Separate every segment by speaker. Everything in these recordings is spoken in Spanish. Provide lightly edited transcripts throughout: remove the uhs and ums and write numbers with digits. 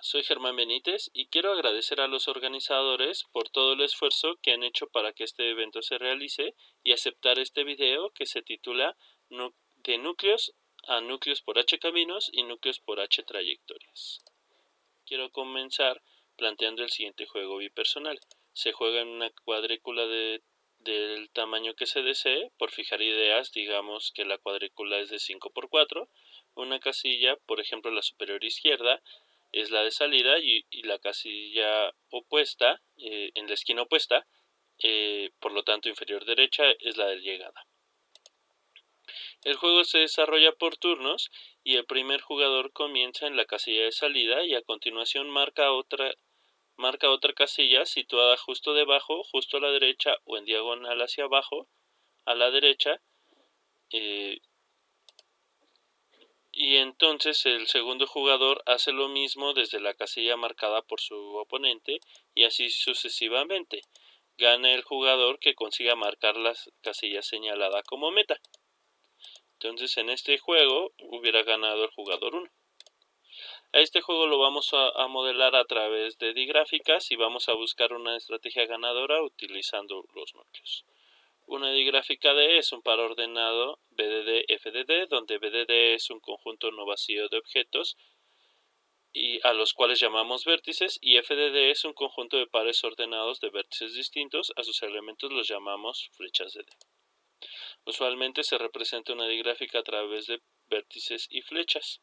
Speaker 1: soy Germán Benítez y quiero agradecer a los organizadores por todo el esfuerzo que han hecho para que este evento se realice y aceptar este video que se titula De núcleos a núcleos por H caminos y núcleos por H trayectorias. Quiero comenzar planteando el siguiente juego bipersonal. Se juega en una cuadrícula del tamaño que se desee. Por fijar ideas, digamos que la cuadrícula es de 5×4. Una casilla, por ejemplo la superior izquierda, es la de salida y la casilla opuesta, en la esquina opuesta, por lo tanto inferior derecha, es la de llegada. El juego se desarrolla por turnos y el primer jugador comienza en la casilla de salida y a continuación marca otra casilla situada justo debajo, justo a la derecha o en diagonal hacia abajo, a la derecha, y entonces el segundo jugador hace lo mismo desde la casilla marcada por su oponente y así sucesivamente. Gana el jugador que consiga marcar la casilla señalada como meta. Entonces en este juego hubiera ganado el jugador 1. A este juego lo vamos a modelar a través de digráficas y vamos a buscar una estrategia ganadora utilizando los núcleos. Una digráfica D es un par ordenado BDD-FDD, donde BDD es un conjunto no vacío de objetos y a los cuales llamamos vértices, y FDD es un conjunto de pares ordenados de vértices distintos, a sus elementos los llamamos flechas de D. Usualmente se representa una digráfica a través de vértices y flechas.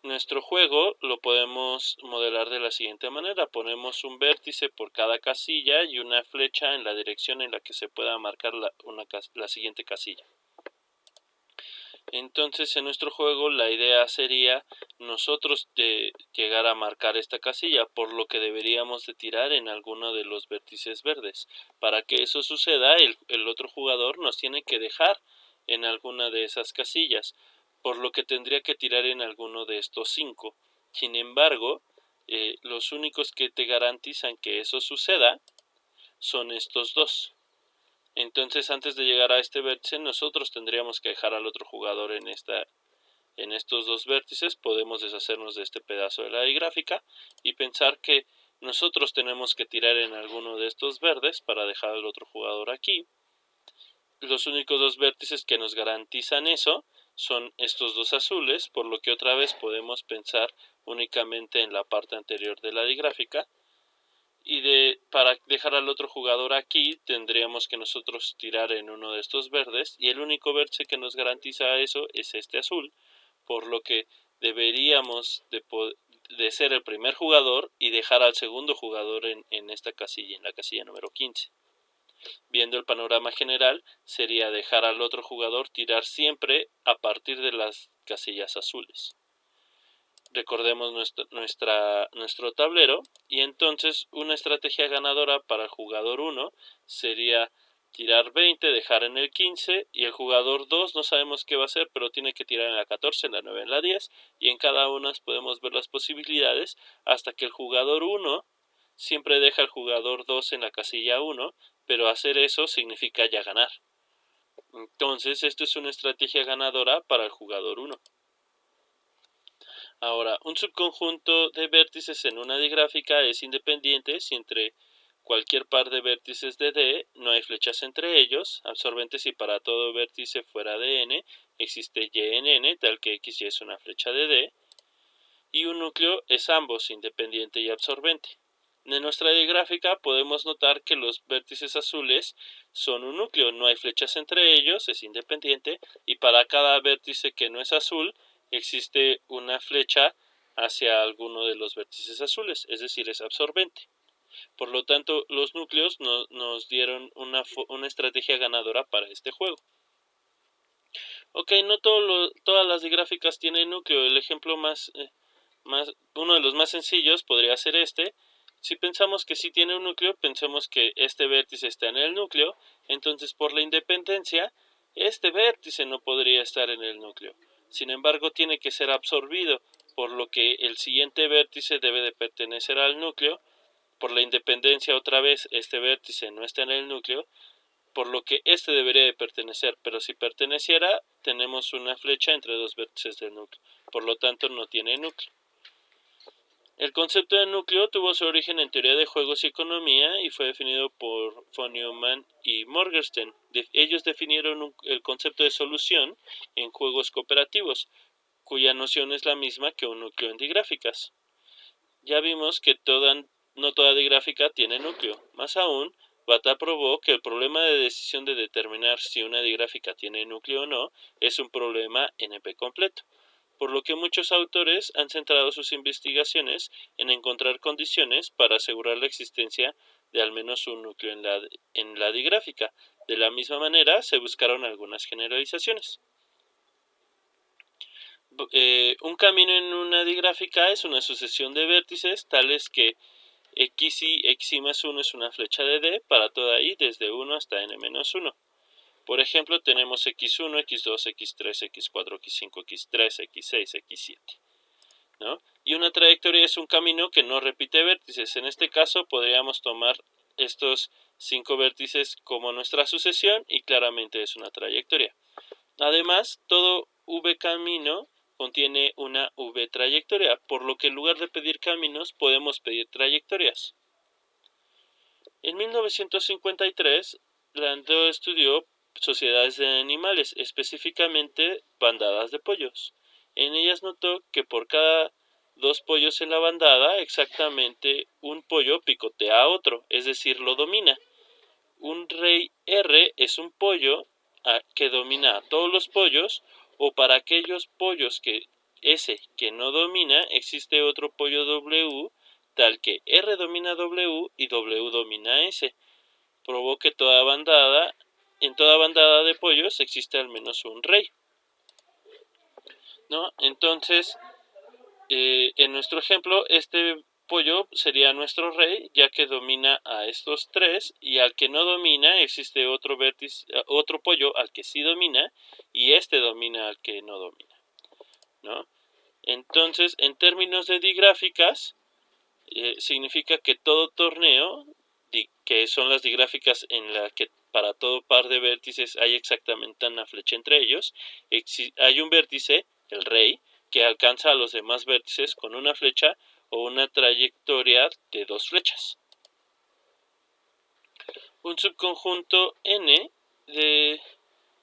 Speaker 1: Nuestro juego lo podemos modelar de la siguiente manera. Ponemos un vértice por cada casilla y una flecha en la dirección en la que se pueda marcar la siguiente casilla. Entonces en nuestro juego la idea sería nosotros llegar a marcar esta casilla, por lo que deberíamos de tirar en alguno de los vértices verdes. Para que eso suceda, el otro jugador nos tiene que dejar en alguna de esas casillas, por lo que tendría que tirar en alguno de estos 5. Sin embargo, los únicos que te garantizan que eso suceda son estos dos. Entonces antes de llegar a este vértice nosotros tendríamos que dejar al otro jugador en estos dos vértices. Podemos deshacernos de este pedazo de la digráfica y pensar que nosotros tenemos que tirar en alguno de estos verdes para dejar al otro jugador aquí. Los únicos dos vértices que nos garantizan eso son estos dos azules, por lo que otra vez podemos pensar únicamente en la parte anterior de la digráfica. Y para dejar al otro jugador aquí tendríamos que nosotros tirar en uno de estos verdes, y el único vértice que nos garantiza eso es este azul, por lo que deberíamos de ser el primer jugador y dejar al segundo jugador en esta casilla, en la casilla número 15. Viendo el panorama general, sería dejar al otro jugador tirar siempre a partir de las casillas azules. Recordemos nuestro tablero, y entonces una estrategia ganadora para el jugador 1 sería tirar 20, dejar en el 15, y el jugador 2 no sabemos qué va a hacer, pero tiene que tirar en la 14, en la 9, en la 10, y en cada una podemos ver las posibilidades hasta que el jugador 1 siempre deja al jugador 2 en la casilla 1, pero hacer eso significa ya ganar. Entonces esto es una estrategia ganadora para el jugador 1. Ahora, un subconjunto de vértices en una digráfica es independiente si entre cualquier par de vértices de D no hay flechas entre ellos, absorbente si para todo vértice fuera de N existe Y en N, tal que XY es una flecha de D, y un núcleo es ambos, independiente y absorbente. En nuestra digráfica podemos notar que los vértices azules son un núcleo, no hay flechas entre ellos, es independiente, y para cada vértice que no es azul existe una flecha hacia alguno de los vértices azules, es decir, es absorbente. Por lo tanto, los núcleos nos dieron una estrategia ganadora para este juego. Ok, no todas las digráficas tienen núcleo. El ejemplo uno de los más sencillos podría ser este. Si pensamos que sí tiene un núcleo, pensemos que este vértice está en el núcleo, entonces por la independencia, este vértice no podría estar en el núcleo. Sin embargo, tiene que ser absorbido, por lo que el siguiente vértice debe de pertenecer al núcleo. Por la independencia, otra vez, este vértice no está en el núcleo, por lo que este debería de pertenecer, pero si perteneciera, tenemos una flecha entre dos vértices del núcleo, por lo tanto no tiene núcleo. El concepto de núcleo tuvo su origen en teoría de juegos y economía y fue definido por von Neumann y Morgenstern. Ellos definieron el concepto de solución en juegos cooperativos, cuya noción es la misma que un núcleo en digráficas. Ya vimos que no toda digráfica tiene núcleo. Más aún, Bata probó que el problema de decisión de determinar si una digráfica tiene núcleo o no es un problema NP completo, por lo que muchos autores han centrado sus investigaciones en encontrar condiciones para asegurar la existencia de al menos un núcleo en la digráfica. De la misma manera, se buscaron algunas generalizaciones. Un camino en una digráfica es una sucesión de vértices tales que x y x más 1 es una flecha de D para toda i desde 1 hasta n menos 1. Por ejemplo, tenemos x1, x2, x3, x4, x5, x3, x6, x7. ¿no? Y una trayectoria es un camino que no repite vértices. En este caso podríamos tomar estos 5 vértices como nuestra sucesión y claramente es una trayectoria. Además, todo v camino contiene una v trayectoria, por lo que en lugar de pedir caminos podemos pedir trayectorias. En 1953, Landau estudió sociedades de animales, específicamente bandadas de pollos. En ellas notó que por cada 2 pollos en la bandada, exactamente un pollo picotea a otro, es decir, lo domina. Un rey R es un pollo que domina a todos los pollos, o para aquellos pollos que S que no domina, existe otro pollo W, tal que R domina W y W domina S. Probó que en toda bandada de pollos existe al menos un rey, ¿no? Entonces, en nuestro ejemplo, este pollo sería nuestro rey, ya que domina a estos 3, y al que no domina existe otro pollo al que sí domina, y este domina al que no domina, ¿no? Entonces, en términos de digráficas, significa que todo torneo, que son las digráficas en la que para todo par de vértices hay exactamente una flecha entre ellos, hay un vértice, el rey, que alcanza a los demás vértices con una flecha o una trayectoria de 2 flechas. Un subconjunto N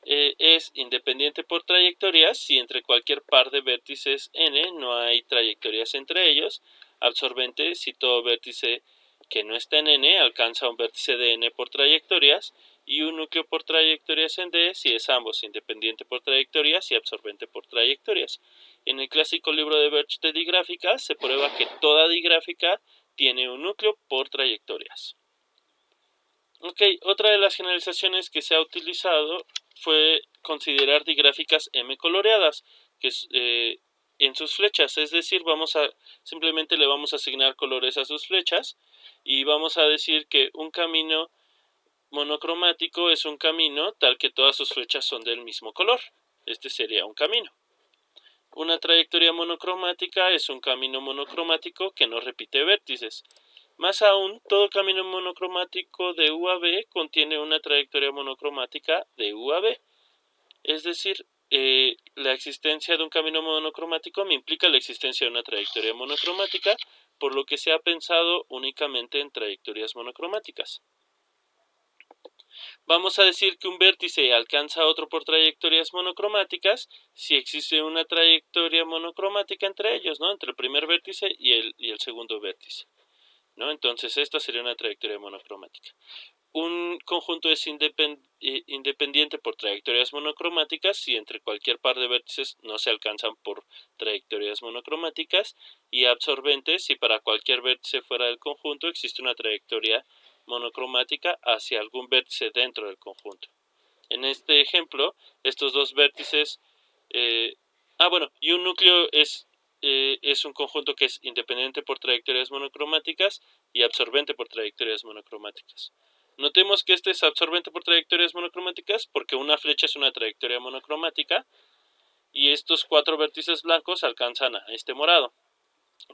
Speaker 1: es independiente por trayectorias si entre cualquier par de vértices N no hay trayectorias entre ellos, absorbente si todo vértice que no está en N alcanza un vértice de N por trayectorias, y un núcleo por trayectorias en D si es ambos independiente por trayectorias y absorbente por trayectorias. En el clásico libro de Birch de digráficas se prueba que toda digráfica tiene un núcleo por trayectorias. Ok, otra de las generalizaciones que se ha utilizado fue considerar digráficas M coloreadas, que es, en sus flechas, es decir, simplemente le vamos a asignar colores a sus flechas y vamos a decir que un camino monocromático es un camino tal que todas sus flechas son del mismo color. Este sería un camino. Una trayectoria monocromática es un camino monocromático que no repite vértices. Más aún, todo camino monocromático de U a B contiene una trayectoria monocromática de U a B. Es decir, la existencia de un camino monocromático me implica la existencia de una trayectoria monocromática, por lo que se ha pensado únicamente en trayectorias monocromáticas. Vamos a decir que un vértice alcanza a otro por trayectorias monocromáticas si existe una trayectoria monocromática entre ellos, ¿no? Entre el primer vértice y el segundo vértice, ¿no? Entonces esta sería una trayectoria monocromática. Un conjunto es independiente por trayectorias monocromáticas si entre cualquier par de vértices no se alcanzan por trayectorias monocromáticas, y absorbente si para cualquier vértice fuera del conjunto existe una trayectoria monocromática hacia algún vértice dentro del conjunto. En este ejemplo, estos dos vértices, y un núcleo es un conjunto que es independiente por trayectorias monocromáticas y absorbente por trayectorias monocromáticas. Notemos que este es absorbente por trayectorias monocromáticas porque una flecha es una trayectoria monocromática y estos 4 vértices blancos alcanzan a este morado.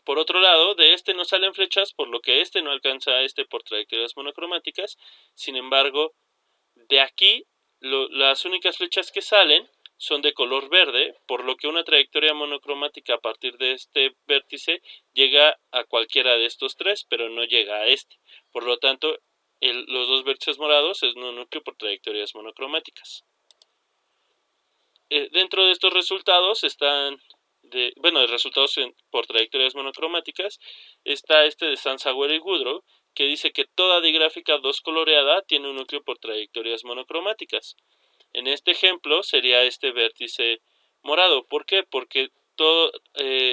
Speaker 1: Por otro lado, de este no salen flechas, por lo que este no alcanza a este por trayectorias monocromáticas. Sin embargo, de aquí las únicas flechas que salen son de color verde, por lo que una trayectoria monocromática a partir de este vértice llega a cualquiera de estos tres, pero no llega a este. Por lo tanto, los dos vértices morados es un núcleo por trayectorias monocromáticas. Dentro de estos resultados están, resultados por trayectorias monocromáticas, está este de Sansauer y Goodrow, que dice que toda digráfica 2 coloreada tiene un núcleo por trayectorias monocromáticas. En este ejemplo sería este vértice morado. ¿Por qué? Porque todo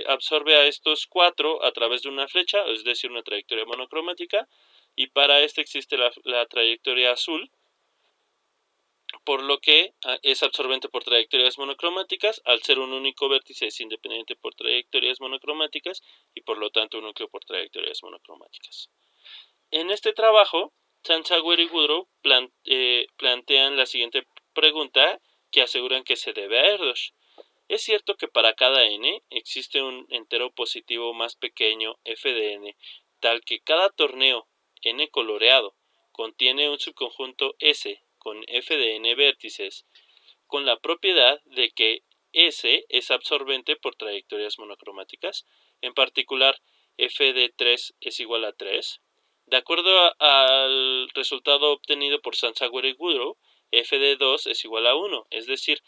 Speaker 1: absorbe a estos 4 a través de una flecha, es decir, una trayectoria monocromática, y para este existe la trayectoria azul, por lo que es absorbente por trayectorias monocromáticas. Al ser un único vértice es independiente por trayectorias monocromáticas y por lo tanto un núcleo por trayectorias monocromáticas. En este trabajo, Sansauer y Goodrow plantean la siguiente pregunta, que aseguran que se debe a Erdős. ¿Es cierto que para cada n existe un entero positivo más pequeño f de n, tal que cada torneo n coloreado contiene un subconjunto S con f de n vértices, con la propiedad de que S es absorbente por trayectorias monocromáticas? En particular, f de 3 es igual a 3. De acuerdo al resultado obtenido por Sansauer y Goodrow, f de 2 es igual a 1, es decir,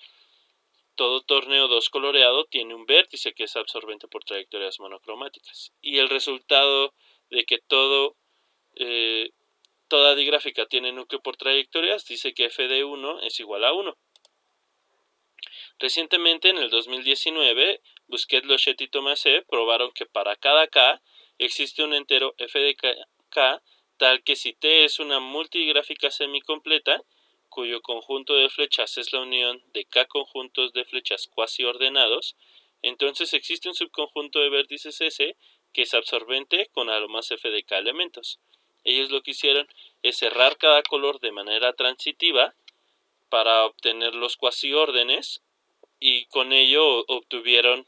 Speaker 1: todo torneo 2 coloreado tiene un vértice que es absorbente por trayectorias monocromáticas. Y el resultado de que toda digráfica tiene núcleo por trayectorias dice que f de 1 es igual a 1. Recientemente, en el 2019, Busquet, Lochet y Thomasé probaron que para cada k existe un entero f de k tal que si T es una multigráfica semicompleta, cuyo conjunto de flechas es la unión de k conjuntos de flechas cuasi ordenados, entonces existe un subconjunto de vértices S que es absorbente con a lo más f de k elementos. Ellos lo que hicieron es cerrar cada color de manera transitiva para obtener los cuasi órdenes, y con ello obtuvieron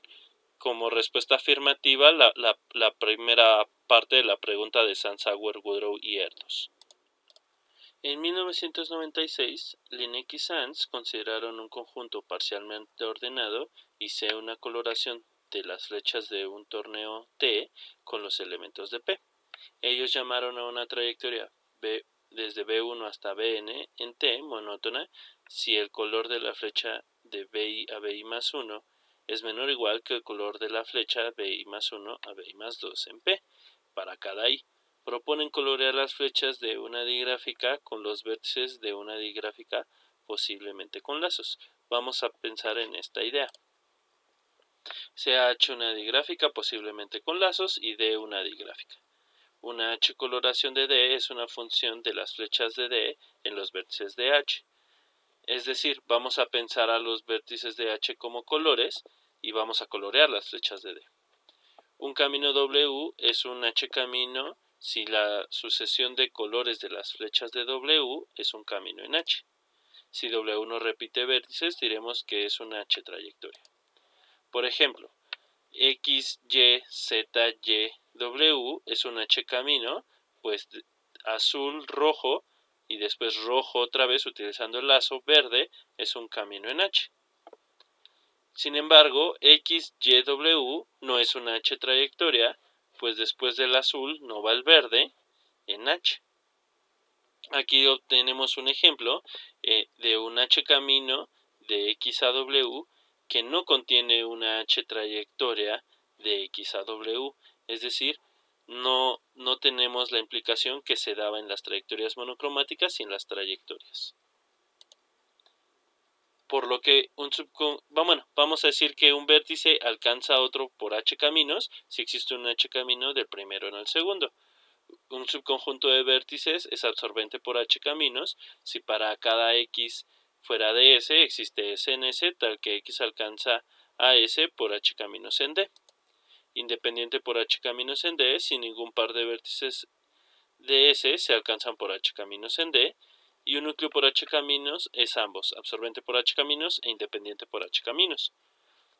Speaker 1: como respuesta afirmativa la primera parte de la pregunta de Sansauer, Goodrow y Erdős. En 1996, Linec y Sans consideraron un conjunto parcialmente ordenado y C una coloración de las flechas de un torneo T con los elementos de P. Ellos llamaron a una trayectoria desde B1 hasta Bn en T monótona si el color de la flecha de BI a BI más 1 es menor o igual que el color de la flecha BI más 1 a BI más 2 en P para cada I. Proponen colorear las flechas de una digráfica con los vértices de una digráfica, posiblemente con lazos. Vamos a pensar en esta idea. Se ha hecho una digráfica posiblemente con lazos y D una digráfica. Una H coloración de D es una función de las flechas de D en los vértices de H. Es decir, vamos a pensar a los vértices de H como colores y vamos a colorear las flechas de D. Un camino W es un H camino si la sucesión de colores de las flechas de W es un camino en H. Si W no repite vértices, diremos que es una H trayectoria. Por ejemplo, X, Y, Z, Y, W es un H camino, pues azul, rojo y después rojo otra vez utilizando el lazo verde es un camino en H. Sin embargo, X, Y, W no es una H trayectoria, pues después del azul no va el verde en H. Aquí obtenemos un ejemplo de un H camino de X a W que no contiene una H trayectoria de X a W, es decir, no tenemos la implicación que se daba en las trayectorias monocromáticas y en las trayectorias. Por lo que vamos a decir que un vértice alcanza a otro por H caminos si existe un H camino del primero en el segundo. Un subconjunto de vértices es absorbente por H caminos si para cada X fuera de S existe S en S, tal que X alcanza a S por H caminos en D. Independiente por H caminos en D si ningún par de vértices de S se alcanzan por H caminos en D, y un núcleo por H caminos es ambos, absorbente por H caminos e independiente por H caminos.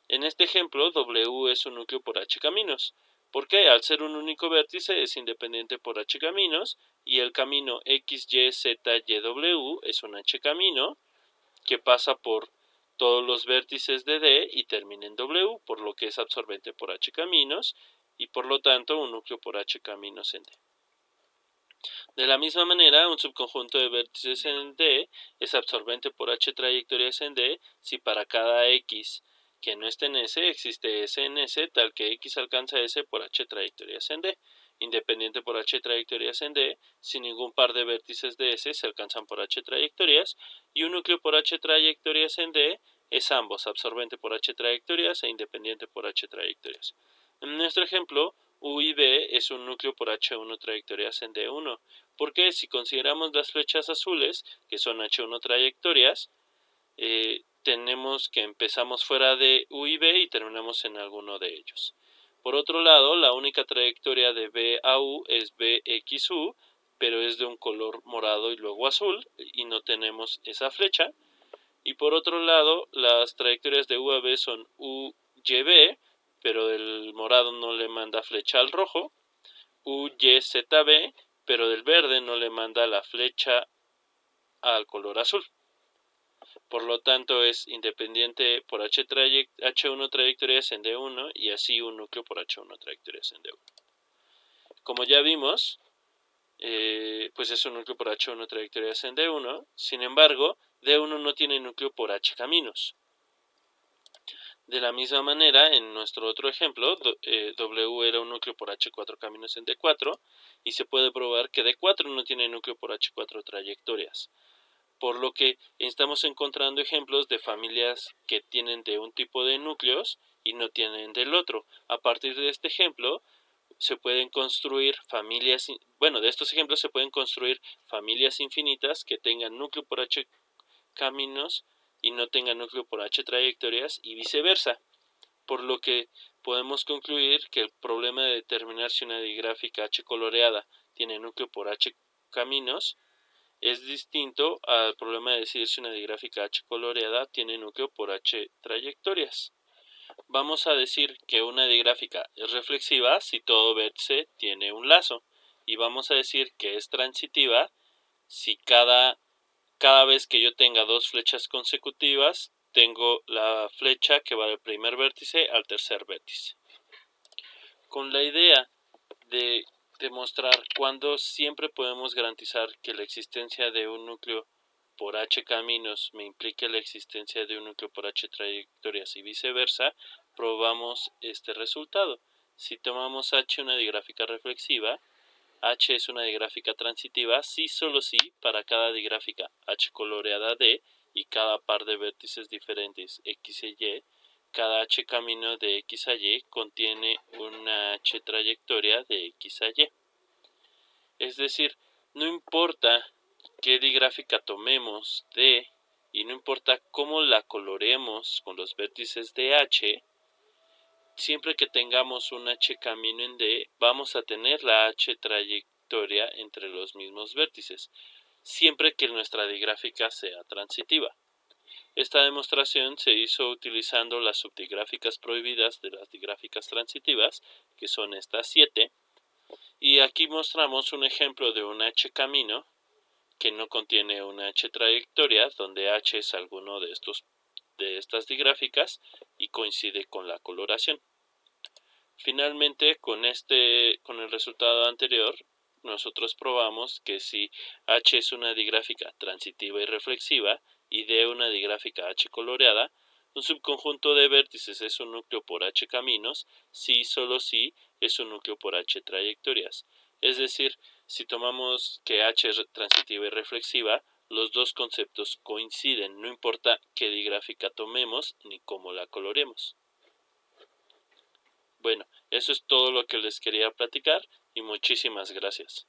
Speaker 1: En este ejemplo, W es un núcleo por H caminos, porque al ser un único vértice es independiente por H caminos, y el camino X, Y, Z, Y, W es un H camino que pasa por todos los vértices de D y termina en W, por lo que es absorbente por H caminos y por lo tanto un núcleo por H caminos en D. De la misma manera, un subconjunto de vértices en D es absorbente por H trayectorias en D si para cada X que no esté en S existe S en S, tal que X alcanza S por H trayectorias en D, independiente por H trayectorias en D, si ningún par de vértices de S se alcanzan por H trayectorias, y un núcleo por H trayectorias en D es ambos absorbente por H trayectorias e independiente por H trayectorias. En nuestro ejemplo, U y B es un núcleo por H1 trayectorias en D1, porque si consideramos las flechas azules, que son H1 trayectorias, tenemos que empezamos fuera de U y B y terminamos en alguno de ellos. Por otro lado, la única trayectoria de B a U es BXU, pero es de un color morado y luego azul, y no tenemos esa flecha. Y por otro lado, las trayectorias de U a B son UYB, pero el morado no le manda flecha al rojo, UYZB, pero del verde no le manda la flecha al color azul. Por lo tanto, es independiente por H1 trayectorias en D1 y así un núcleo por H1 trayectorias en D1. Como ya vimos, pues es un núcleo por H1 trayectorias en D1. Sin embargo, D1 no tiene núcleo por H caminos. De la misma manera, en nuestro otro ejemplo, W era un núcleo por H4 caminos en D4 y se puede probar que D4 no tiene núcleo por H4 trayectorias. Por lo que estamos encontrando ejemplos de familias que tienen de un tipo de núcleos y no tienen del otro. A partir de este ejemplo se pueden construir familias, de estos ejemplos se pueden construir familias infinitas que tengan núcleo por H caminos y no tengan núcleo por H trayectorias y viceversa. Por lo que podemos concluir que el problema de determinar si una digráfica H coloreada tiene núcleo por H caminos es distinto al problema de decir si una digráfica H coloreada tiene núcleo por H trayectorias. Vamos a decir que una digráfica es reflexiva si todo vértice tiene un lazo, y vamos a decir que es transitiva si cada vez que yo tenga dos flechas consecutivas, tengo la flecha que va del primer vértice al tercer vértice. Con la idea de demostrar cuándo siempre podemos garantizar que la existencia de un núcleo por H caminos me implique la existencia de un núcleo por H trayectorias y viceversa, probamos este resultado. Si tomamos H una digráfica reflexiva, H es una digráfica transitiva si solo si para cada digráfica H coloreada D y cada par de vértices diferentes X e Y, cada H camino de X a Y contiene una H trayectoria de X a Y. Es decir, no importa qué digráfica tomemos D y no importa cómo la coloreemos con los vértices de H, siempre que tengamos un H camino en D, vamos a tener la H trayectoria entre los mismos vértices, siempre que nuestra digráfica sea transitiva. Esta demostración se hizo utilizando las subdigráficas prohibidas de las digráficas transitivas, que son estas 7, y aquí mostramos un ejemplo de un H camino que no contiene una H trayectoria, donde H es alguno de estas digráficas y coincide con la coloración. Finalmente, con el resultado anterior, nosotros probamos que si H es una digráfica transitiva y reflexiva y D una digráfica H coloreada, un subconjunto de vértices es un núcleo por H caminos si solo si es un núcleo por H trayectorias. Es decir, si tomamos que H es transitiva y reflexiva, los dos conceptos coinciden, no importa qué digráfica tomemos ni cómo la coloremos. Bueno, eso es todo lo que les quería platicar y muchísimas gracias.